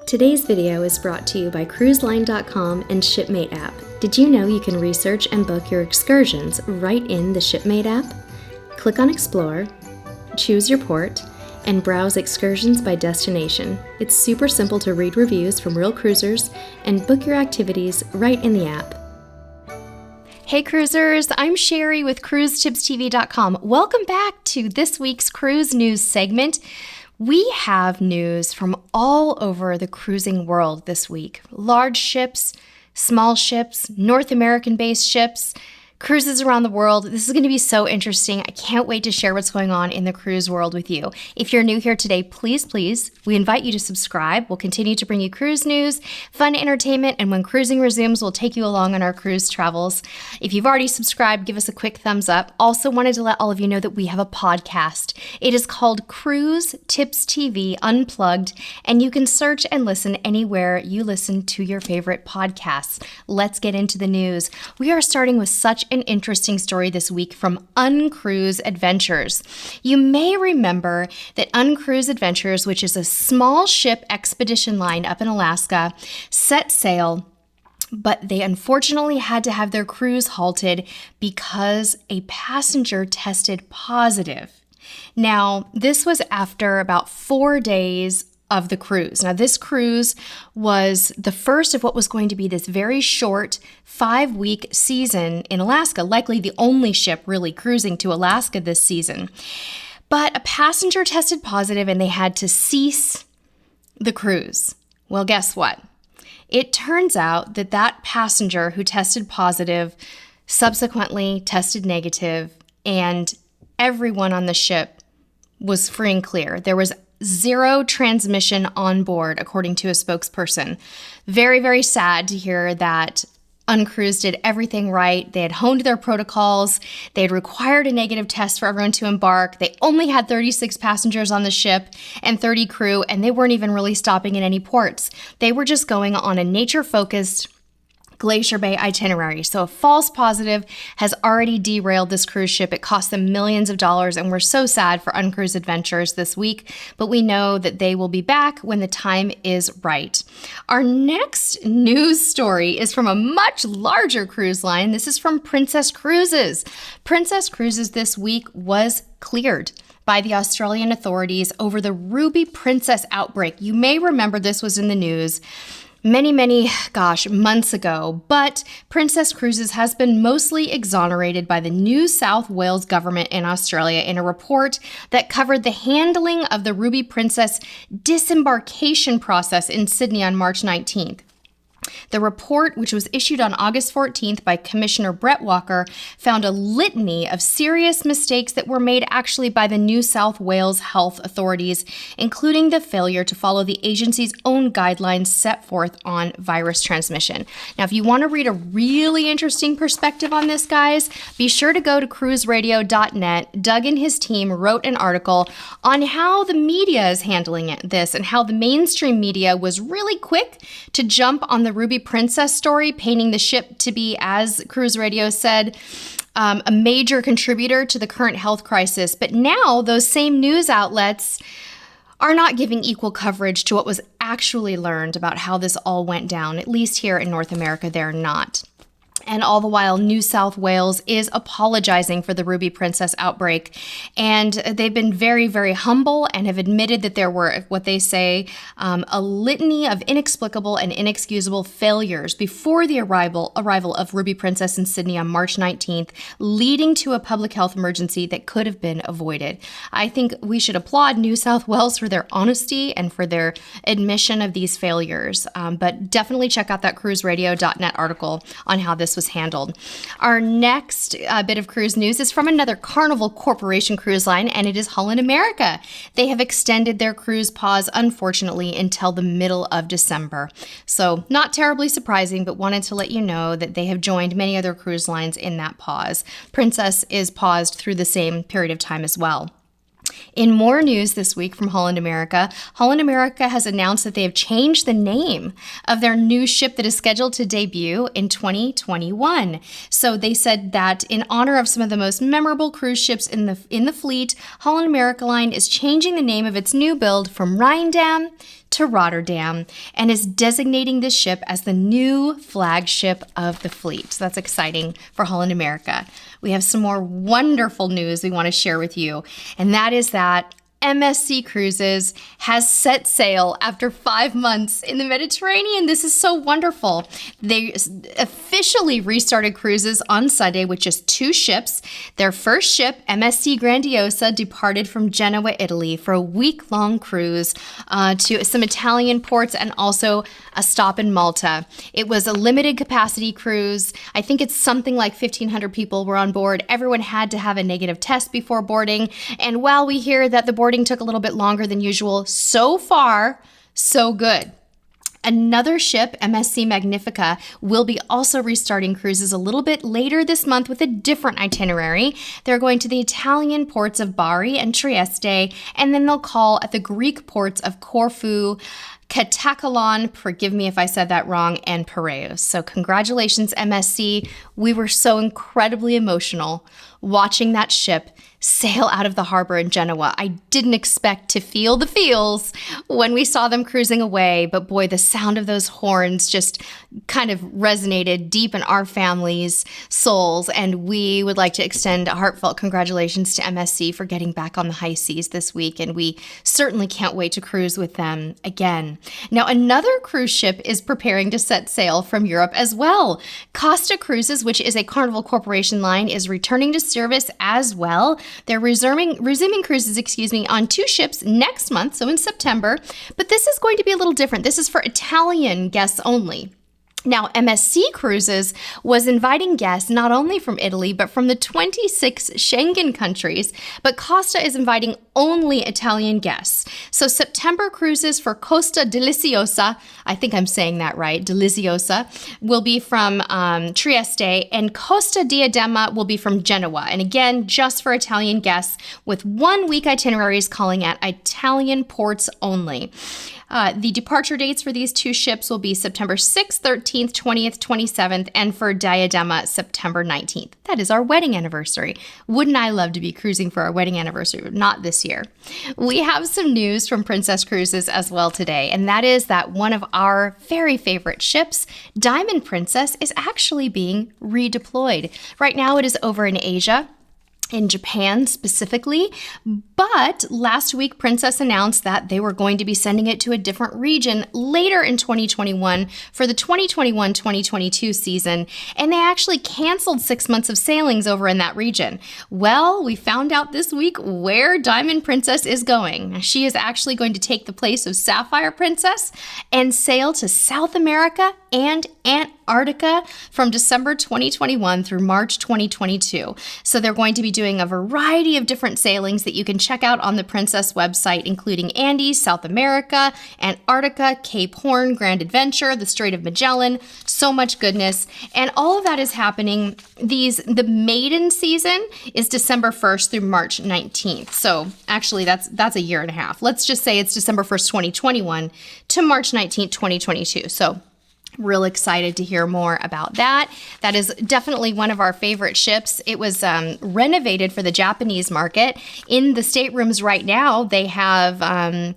Today's video is brought to you by CruiseLine.com and Shipmate app. Did you know you can research and book your excursions right in the Shipmate app? Click on Explore, choose your port, and browse excursions by destination. It's super simple to read reviews from real cruisers and book your activities right in the app. Hey cruisers, I'm Sherry with CruiseTipsTV.com. Welcome back to this week's cruise news segment. We have news from all over the cruising world this week. Large ships, small ships, North American-based ships, cruises around the world. This is going to be so interesting. I can't wait to share what's going on in the cruise world with you. If you're new here today, please, we invite you to subscribe. We'll continue to bring you cruise news, fun entertainment, and when cruising resumes, we'll take you along on our cruise travels. If you've already subscribed, give us a quick thumbs up. Also wanted to let all of you know that we have a podcast. It is called Cruise Tips TV Unplugged, and you can search and listen anywhere you listen to your favorite podcasts. Let's get into the news. We are starting with such an interesting story this week from Uncruise Adventures. You may remember that Uncruise Adventures, which is a small ship expedition line up in Alaska, set sail, but they unfortunately had to have their cruise halted because a passenger tested positive. Now, this was after about 4 days of the cruise. Now, this cruise was the first of what was going to be this very short 5-week season in Alaska, likely the only ship really cruising to Alaska this season. But a passenger tested positive and they had to cease the cruise. Well, guess what? It turns out that that passenger who tested positive subsequently tested negative, and everyone on the ship was free and clear. There was zero transmission on board, according to a spokesperson. Very, very sad to hear that Uncruise did everything right. They had honed their protocols. They had required a negative test for everyone to embark. They only had 36 passengers on the ship and 30 crew, and they weren't even really stopping in any ports. They were just going on a nature-focused Glacier Bay itinerary. So a false positive has already derailed this cruise ship. It cost them millions of dollars, and we're so sad for Uncruise Adventures this week, but we know that they will be back when the time is right. Our next news story is from a much larger cruise line. This is from Princess Cruises. Princess Cruises this week was cleared by the Australian authorities over the Ruby Princess outbreak. You may remember this was in the news many, months ago, but Princess Cruises has been mostly exonerated by the New South Wales government in Australia in a report that covered the handling of the Ruby Princess disembarkation process in Sydney on March 19th. The report, which was issued on August 14th by Commissioner Brett Walker, found a litany of serious mistakes that were made actually by the New South Wales health authorities, including the failure to follow the agency's own guidelines set forth on virus transmission. Now, if you want to read a really interesting perspective on this, guys, be sure to go to cruiseradio.net. Doug and his team wrote an article on how the media is handling this and how the mainstream media was really quick to jump on the Ruby Princess story, painting the ship to be, as Cruise Radio said, a major contributor to the current health crisis. But now those same news outlets are not giving equal coverage to what was actually learned about how this all went down. At least here in North America, they're not. And all the while, New South Wales is apologizing for the Ruby Princess outbreak. And they've been very, very humble and have admitted that there were, what they say, a litany of inexplicable and inexcusable failures before the arrival of Ruby Princess in Sydney on March 19th, leading to a public health emergency that could have been avoided. I think we should applaud New South Wales for their honesty and for their admission of these failures. But definitely check out that cruiseradio.net article on how this was handled. Our next bit of cruise news is from another Carnival Corporation cruise line, and it is Holland America. They have extended their cruise pause, unfortunately, until the middle of December. So not terribly surprising, but wanted to let you know that they have joined many other cruise lines in that pause. Princess is paused through the same period of time as well. In more news this week from Holland America has announced that they have changed the name of their new ship that is scheduled to debut in 2021. So they said that in honor of some of the most memorable cruise ships in the fleet, Holland America Line is changing the name of its new build from Rhindam to Rotterdam and is designating this ship as the new flagship of the fleet. So that's exciting for Holland America. We have some more wonderful news we want to share with you, and that is that MSC Cruises has set sail after 5 months in the Mediterranean. This is so wonderful. They officially restarted cruises on Sunday with just 2 ships. Their first ship, MSC Grandiosa, departed from Genoa, Italy for a week-long cruise to some Italian ports and also a stop in Malta. It was a limited capacity cruise. I think it's something like 1,500 people were on board. Everyone had to have a negative test before boarding. And while we hear that the boarding took a little bit longer than usual, so far, so good. Another ship, Msc Magnifica, will be also restarting cruises a little bit later this month with a different itinerary. They're going to the Italian ports of Bari and Trieste, and then they'll call at the Greek ports of Corfu, Katakalon, forgive me if I said that wrong, and Piraeus. So congratulations, MSC. We were so incredibly emotional watching that ship sail out of the harbor in Genoa. I didn't expect to feel the feels when we saw them cruising away, but boy, the sound of those horns just kind of resonated deep in our family's souls, and we would like to extend a heartfelt congratulations to MSC for getting back on the high seas this week, and we certainly can't wait to cruise with them again. Now, another cruise ship is preparing to set sail from Europe as well. Costa Cruises, which is a Carnival Corporation line, is returning to service as well. They're resuming cruises, on 2 ships next month, so in September, but this is going to be a little different. This is for Italian guests only. Now, MSC Cruises was inviting guests not only from Italy, but from the 26 Schengen countries, but Costa is inviting only Italian guests. So September cruises for Costa Deliziosa, I think I'm saying that right, Deliziosa, will be from Trieste, and Costa Diadema will be from Genoa. And again, just for Italian guests with 1-week itineraries calling at Italian ports only. The departure dates for these 2 ships will be September 6th, 13th, 20th, 27th, and for Diadema, September 19th. That is our wedding anniversary. Wouldn't I love to be cruising for our wedding anniversary? Not this year. We have some news from Princess Cruises as well today, and that is that one of our very favorite ships, Diamond Princess, is actually being redeployed. Right now it is over in Asia, in Japan specifically, but last week Princess announced that they were going to be sending it to a different region later in 2021 for the 2021-2022 season, and they actually canceled 6 months of sailings over in that region. Well, we found out this week where Diamond Princess is going. She is actually going to take the place of Sapphire Princess and sail to South America and Antarctica from December 2021 through March 2022. So they're going to be doing a variety of different sailings that you can check out on the Princess website, including Andes, South America, Antarctica, Cape Horn, Grand Adventure, the Strait of Magellan, so much goodness. And all of that is happening. The maiden season is December 1st through March 19th. So actually that's a year and a half. Let's just say it's December 1st, 2021 to March 19th, 2022. So real excited to hear more about that. That is definitely one of our favorite ships. It was renovated for the Japanese market. In the staterooms right now, they have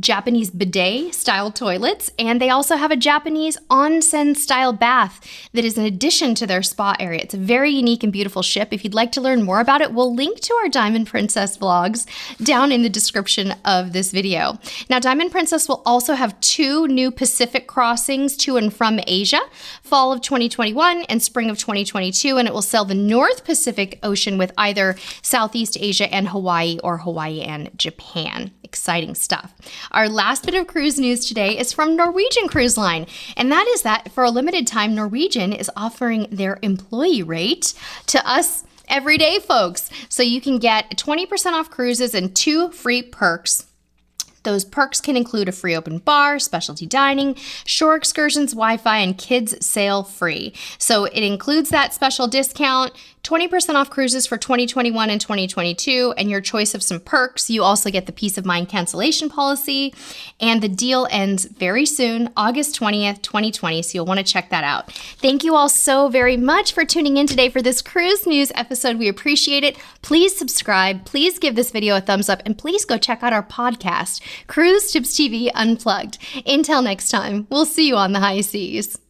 Japanese bidet style toilets, and they also have a Japanese onsen style bath that is in addition to their spa area. It's a very unique and beautiful ship. If you'd like to learn more about it, we'll link to our Diamond Princess vlogs down in the description of this video. Now, Diamond Princess will also have 2 new Pacific crossings to and from Asia, fall of 2021 and spring of 2022, and it will sail the North Pacific Ocean with either Southeast Asia and Hawaii or Hawaii and Japan. Exciting stuff. Our last bit of cruise news today is from Norwegian Cruise Line, and that is that for a limited time, Norwegian is offering their employee rate to us everyday folks. So you can get 20% off cruises and 2 free perks. Those perks can include a free open bar, specialty dining, shore excursions, Wi-Fi, and kids sail free. So it includes that special discount, 20% off cruises for 2021 and 2022, and your choice of some perks. You also get the peace of mind cancellation policy, and the deal ends very soon, August 20th, 2020, so you'll want to check that out. Thank you all so very much for tuning in today for this cruise news episode. We appreciate it. Please subscribe, please give this video a thumbs up, and please go check out our podcast, Cruise Tips TV Unplugged. Until next time, we'll see you on the high seas.